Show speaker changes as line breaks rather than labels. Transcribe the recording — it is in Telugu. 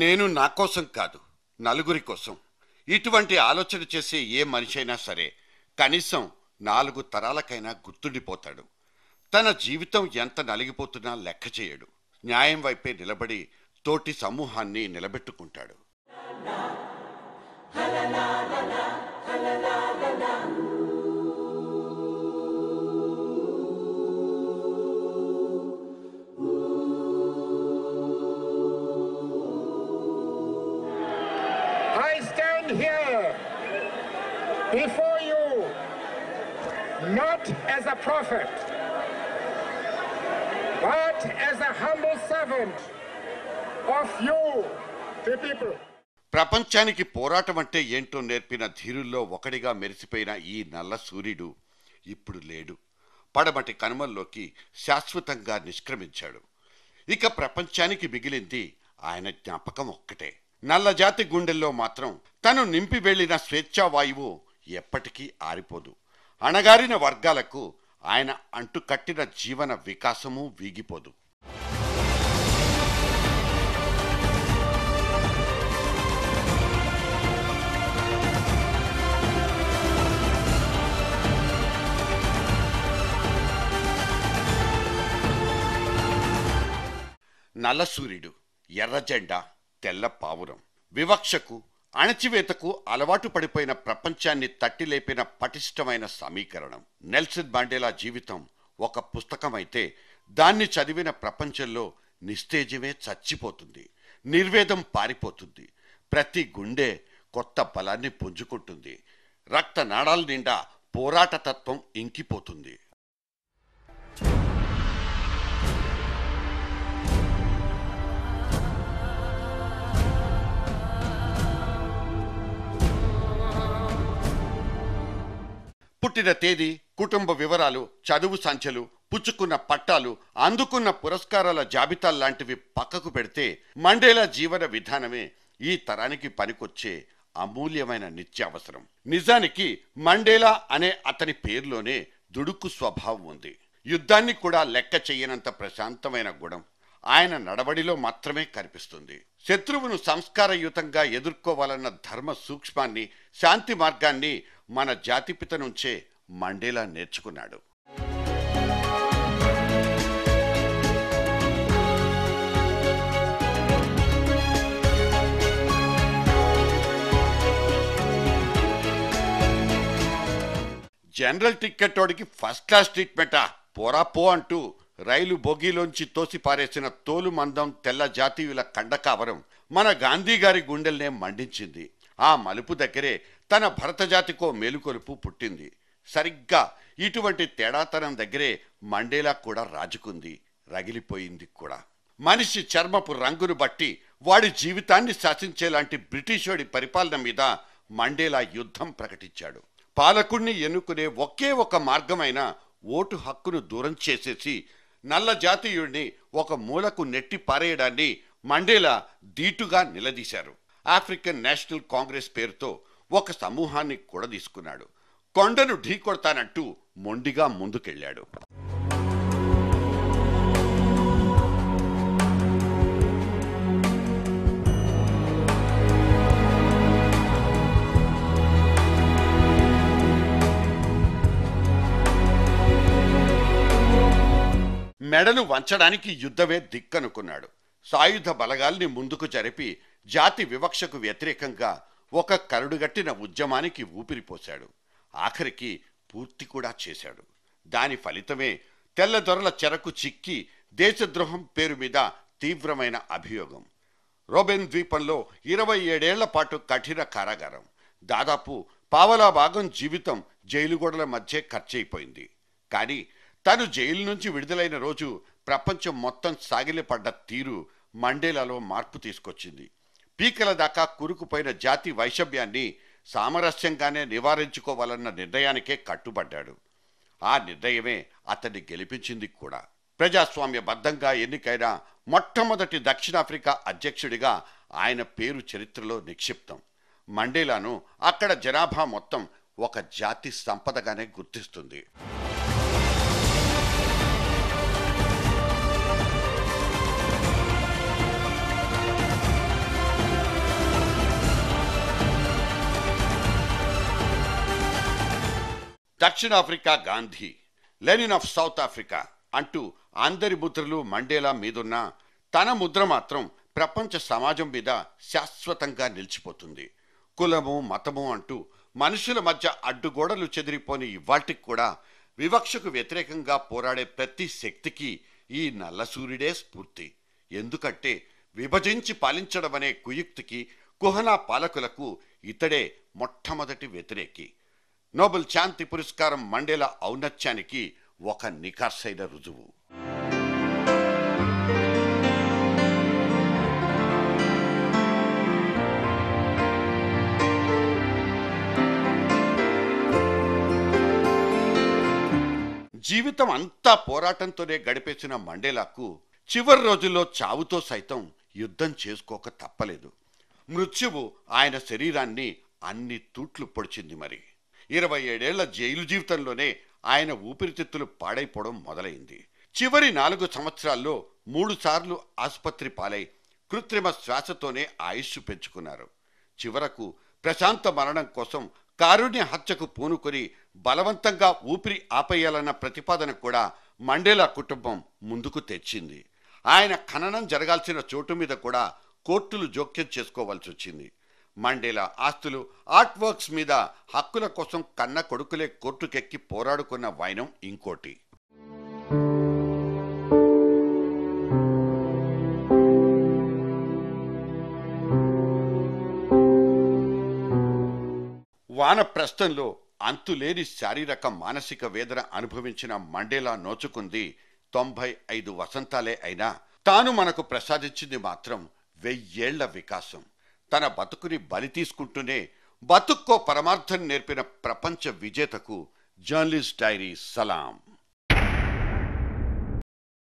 నేను నా కోసం కాదు, నలుగురి కోసం. ఇటువంటి ఆలోచన చేసే ఏ మనిషి అయినా సరే కనీసం 4 తరాలకైనా గుర్తుండిపోతాడు. తన జీవితం ఎంత నలిగిపోతున్నా లెక్క చేయడు. న్యాయం వైపే నిలబడి తోటి సమూహాన్ని నిలబెట్టుకుంటాడు.
I stand here before you not as a prophet, but as a humble servant of you, the people.
ప్రపంచానికి పోరాటం అంటే ఏంటో నేర్పిన ధీరుల్లో ఒకడిగా మెరిసిపోయిన ఈ నల్ల సూర్యుడు ఇప్పుడు లేడు. పడమటి కనుమల్లోకి శాశ్వతంగా నిష్క్రమించాడు. ఇక ప్రపంచానికి మిగిలింది ఆయన జ్ఞాపకం ఒక్కటే. నల్ల జాతి గుండెల్లో మాత్రం తను నింపి వెళ్లిన స్వేచ్ఛావాయువు ఎప్పటికీ ఆరిపోదు. అణగారిన వర్గాలకు ఆయన అంటుకట్టిన జీవన వికాసము వీగిపోదు. నల్ల సూర్యుడు, ఎర్ర జెండా, తెల్ల పావురం, వివక్షకు అణచివేతకు అలవాటు పడిపోయిన ప్రపంచాన్ని తట్టిలేపిన పటిష్టమైన సమీకరణం. నెల్సన్ మండేలా జీవితం ఒక పుస్తకమైతే దాన్ని చదివిన ప్రపంచంలో నిస్తేజమే చచ్చిపోతుంది, నిర్వేదం పారిపోతుంది, ప్రతి గుండె కొత్త బలాన్ని పుంజుకుంటుంది, రక్త నాడాల నిండా పోరాట తత్వం ఇంకిపోతుంది. పుట్టిన తేదీ, కుటుంబ వివరాలు, చదువు సంఖ్యలు, పుచ్చుకున్న పట్టాలు, అందుకున్న పురస్కారాల జాబితాల్లాంటివి పక్కకు పెడితే మండేలా జీవన విధానమే ఈ తరానికి పనికొచ్చే అమూల్యమైన నిత్యావసరం. నిజానికి మండేలా అనే అతని పేరులోనే దుడుకు స్వభావం ఉంది. యుద్ధాన్ని కూడా లెక్క చెయ్యనంత ప్రశాంతమైన గుణం ఆయన నడవడిలో మాత్రమే కనిపిస్తుంది. శత్రువును సంస్కారయుతంగా ఎదుర్కోవాలన్న ధర్మ సూక్ష్మాన్ని, శాంతి మార్గాన్ని మన జాతిపిత నుంచే మండేలా నేర్చుకున్నాడు. జనరల్ టికెట్ వాడికి ఫస్ట్ క్లాస్ ట్రీట్మెంటా, పోరా పో అంటూ రైలు బోగీలోంచి తోసి పారేసిన తోలు మందం తెల్ల జాతీయుల కండకావరం మన గాంధీ గారి గుండెల్నే మండించింది. ఆ మలుపు దగ్గరే తన భరత జాతికో మేలుకొలుపు పుట్టింది. సరిగ్గా ఇటువంటి తేడాతనం దగ్గరే మండేలా కూడా రాజుకుంది, రగిలిపోయింది కూడా. మనిషి చర్మపు రంగును బట్టి వాడి జీవితాన్ని శాసించేలాంటి బ్రిటిషోడి పరిపాలన మీద మండేలా యుద్ధం ప్రకటించాడు. పాలకుణ్ణి ఎన్నుకునే ఒకే ఒక మార్గమైన ఓటు హక్కును దూరం చేసేసి నల్ల జాతీయుడిని ఒక మూలకు నెట్టి పారేయడాన్ని మండేలా ధీటుగా నిలదీశారు. ఆఫ్రికన్ నేషనల్ కాంగ్రెస్ పేరుతో ఒక సమూహాన్ని కూడా తీసుకున్నాడు. కొండను ఢీకొడతానంటూ మొండిగా ముందుకెళ్లాడు. మెడను వంచడానికి యుద్ధమే దిక్కనుకున్నాడు. సాయుధ బలగాల్ని ముందుకు జరిపి జాతి వివక్షకు వ్యతిరేకంగా ఒక కరుడుగట్టిన ఉద్యమానికి ఊపిరిపోశాడు. ఆఖరికి పూర్తి కూడా చేశాడు. దాని ఫలితమే తెల్లదొరల చెరకు చిక్కి దేశద్రోహం పేరు మీద తీవ్రమైన అభియోగం. రోబెన్ ద్వీపంలో 27 ఏళ్ల పాటు కఠిన కారాగారం. దాదాపు పావలా భాగం జీవితం జైలుగోడల మధ్య ఖర్చయిపోయింది. కానీ తను జైలు నుంచి విడుదలైన రోజు ప్రపంచం మొత్తం సాగిలపడ్డ తీరు మండేలాలో మార్పు తీసుకొచ్చింది. పీకల దాకా కురుకుపోయిన జాతి వైషమ్యాన్ని సామరస్యంగానే నివారించుకోవాలన్న నిర్ణయానికే కట్టుబడ్డాడు. ఆ నిర్ణయమే అతన్ని గెలిపించింది కూడా. ప్రజాస్వామ్యబద్ధంగా ఎన్నికైన మొట్టమొదటి దక్షిణాఫ్రికా అధ్యక్షుడిగా ఆయన పేరు చరిత్రలో నిక్షిప్తం. మండేలాను అక్కడ జనాభా మొత్తం ఒక జాతి సంపదగానే గుర్తిస్తుంది. దక్షిణాఫ్రికా Gandhi, Lenin of South Africa అంటూ అందరి ముద్రలు మండేలా మీదున్న తన ముద్ర మాత్రం ప్రపంచ సమాజం మీద శాశ్వతంగా నిలిచిపోతుంది. కులము మతము అంటూ మనుషుల మధ్య అడ్డుగోడలు చెదిరిపోని ఇవాళ్టికి కూడా వివక్షకు వ్యతిరేకంగా పోరాడే ప్రతి శక్తికి ఈ నల్ల సూర్యుడే స్ఫూర్తి. ఎందుకంటే విభజించి పాలించడమనే కుయుక్తికి, కుహనా పాలకులకు ఇతడే మొట్టమొదటి వ్యతిరేకి. నోబెల్ శాంతి పురస్కారం మండేలా ఔన్నత్యానికి ఒక నిఖార్సైన రుజువు. జీవితం అంతా పోరాటంతోనే గడిపేసిన మండేలాకు చివరి రోజుల్లో చావుతో సైతం యుద్ధం చేసుకోక తప్పలేదు. మృత్యువు ఆయన శరీరాన్ని అన్ని తూట్లు పొడిచింది. మరి 27 ఏళ్ల జైలు జీవితంలోనే ఆయన ఊపిరితిత్తులు పాడైపోవడం మొదలైంది. చివరి 4 సంవత్సరాల్లో 3 సార్లు ఆసుపత్రి పాలై కృత్రిమ శ్వాసతోనే ఆయుష్ పెంచుకున్నారు. చివరకు ప్రశాంత మరణం కోసం కారుణ్య హత్యకు పూనుకొని బలవంతంగా ఊపిరి ఆపేయాలన్న ప్రతిపాదన కూడా మండేలా కుటుంబం ముందుకు తెచ్చింది. ఆయన ఖననం జరగాల్సిన చోటు మీద కూడా కోర్టులు జోక్యం చేసుకోవాల్సి వచ్చింది. మండేలా ఆస్తులు, ఆర్ట్ వర్క్స్ మీద హక్కుల కోసం కన్న కొడుకులే కోర్టుకెక్కి పోరాడుకున్న వైనం ఇంకోటి. వానప్రస్థంలో అంతులేని శారీరక మానసిక వేదన అనుభవించిన మండేలా నోచుకుంది 95 వసంతాలే అయినా తాను మనకు ప్రసాదించింది మాత్రం 1000 ఏళ్ల వికాసం. తన బతుకుని బలి తీసుకుంటూనే బతుక్కో పరమార్థం నేర్పిన ప్రపంచ విజేతకు జర్నలిస్ట్ డైరీ సలాం.